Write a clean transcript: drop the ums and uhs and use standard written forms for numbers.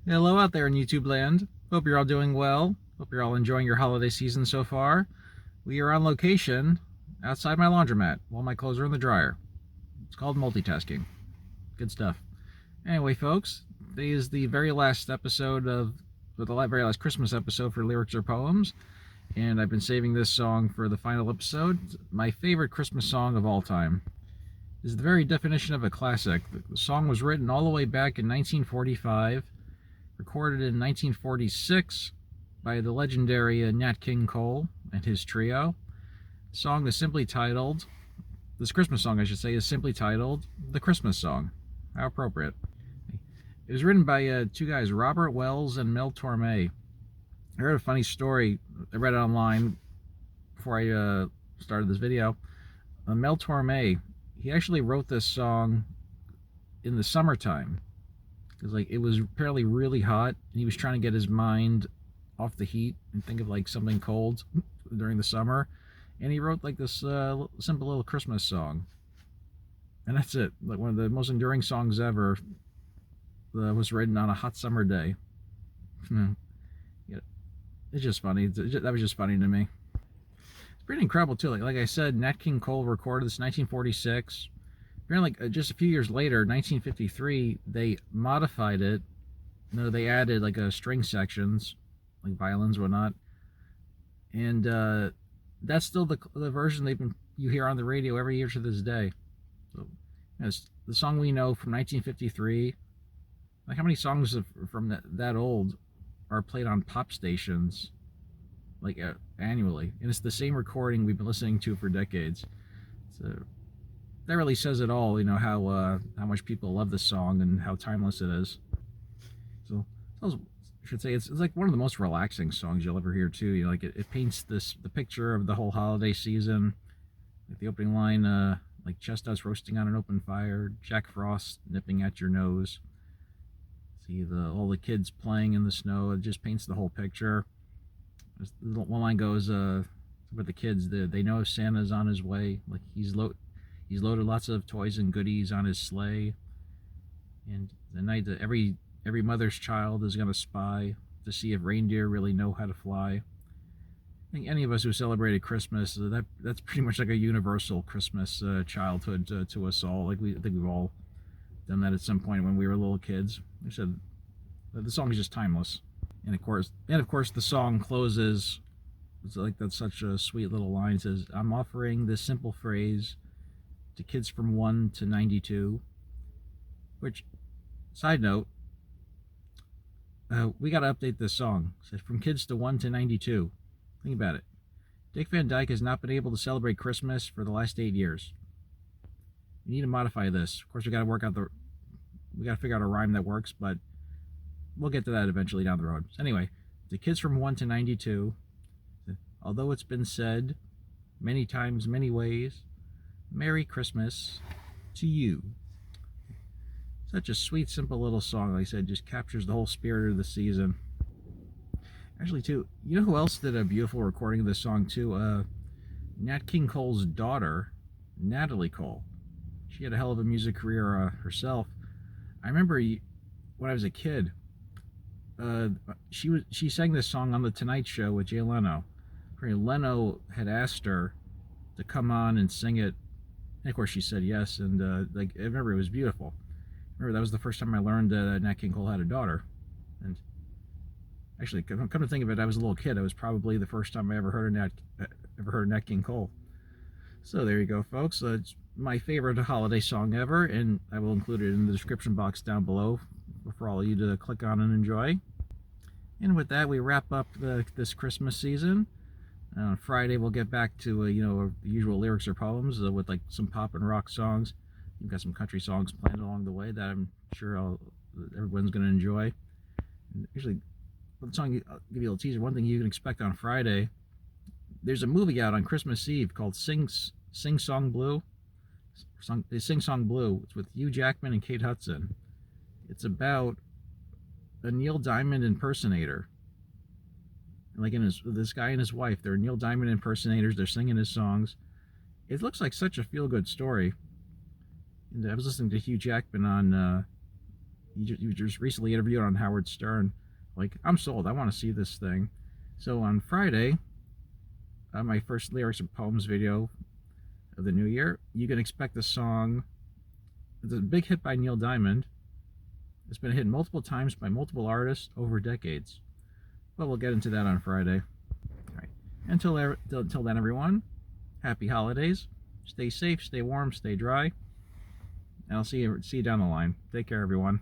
Hello out there in YouTube land. Hope you're all doing well. Hope you're all enjoying your holiday season so far. We are on location outside my laundromat while my clothes are in the dryer. It's called multitasking. Good stuff. Anyway, folks, today is the very last episode of the very last Christmas episode for Lyrics or Poems, and I've been saving this song for the final episode. My favorite Christmas song of all time. This is the very definition of a classic. The song was written all the way back in 1945, recorded in 1946 by the legendary Nat King Cole and his trio. The song is simply titled, this Christmas song, I should say, is simply titled The Christmas Song. How appropriate. It was written by two guys, Robert Wells and Mel Torme. I heard a funny story. I read it online before I started this video. Mel Torme, he actually wrote this song in the summertime. Because it was apparently really hot, and he was trying to get his mind off the heat and think of something cold during the summer. And he wrote this simple little Christmas song. And that's it. One of the most enduring songs ever was written on a hot summer day. Yeah, it's just funny. That was just funny to me. It's pretty incredible too. Like I said, Nat King Cole recorded this in 1946. Apparently, just a few years later, 1953, they modified it. They added string sections, like violins, whatnot, and that's still the version you hear on the radio every year to this day. So, the song we know from 1953. Like, how many songs from that old are played on pop stations annually? And it's the same recording we've been listening to for decades. So that really says it all. How much people love this song and how timeless it is. So I should say it's like one of the most relaxing songs you'll ever hear too. It paints the picture of the whole holiday season. Like the opening line, like chestnuts roasting on an open fire, Jack Frost nipping at your nose. See all the kids playing in the snow. It just paints the whole picture. One line goes, with the kids, they know Santa's on his way. Like he's loaded lots of toys and goodies on his sleigh. And the night that every mother's child is going to spy to see if reindeer really know how to fly. I think any of us who celebrated Christmas, that's pretty much like a universal Christmas childhood to us all. I think we've all done that at some point when we were little kids. Like I said, the song is just timeless. And of course, the song closes. That's such a sweet little line. It says, "I'm offering this simple phrase to kids from 1 to 92." Which, side note, we got to update this song. It says, "From kids to 1 to 92." Think about it. Dick Van Dyke has not been able to celebrate Christmas for the last 8 years. We need to modify this. Of course, we got to figure out a rhyme that works, but we'll get to that eventually down the road. So anyway, the kids from 1 to 92, although it's been said many times, many ways, Merry Christmas to you. Such a sweet, simple little song. Like I said, just captures the whole spirit of the season. Actually, too, you know who else did a beautiful recording of this song, too? Nat King Cole's daughter, Natalie Cole. She had a hell of a music career herself. I remember when I was a kid, she sang this song on The Tonight Show with Jay Leno. Leno had asked her to come on and sing it, and of course she said yes. And I remember it was beautiful. I remember that was the first time I learned that Nat King Cole had a daughter. And actually, come to think of it, I was a little kid. It was probably the first time I ever heard Nat King Cole. So there you go, folks. It's my favorite holiday song ever, and I will include it in the description box down below for all of you to click on and enjoy. And with that, we wrap up this Christmas season. On Friday, we'll get back to the usual lyrics or poems with some pop and rock songs. We've got some country songs planned along the way that I'm sure everyone's going to enjoy. And actually, one song, I'll give you a little teaser. One thing you can expect on Friday, there's a movie out on Christmas Eve called Sing Song Blue. Sing Song Blue. It's with Hugh Jackman and Kate Hudson. It's about a Neil Diamond impersonator. This guy and his wife, they're Neil Diamond impersonators. They're singing his songs. It looks like such a feel-good story. And I was listening to Hugh Jackman You just recently interviewed on Howard Stern. Like, I'm sold. I want to see this thing. So on Friday, my first lyrics and poems video of the new year, you can expect the song. It's a big hit by Neil Diamond. It's been hit multiple times by multiple artists over decades. But we'll get into that on Friday. All right. Until then, everyone, happy holidays. Stay safe, stay warm, stay dry. And I'll see you down the line. Take care, everyone.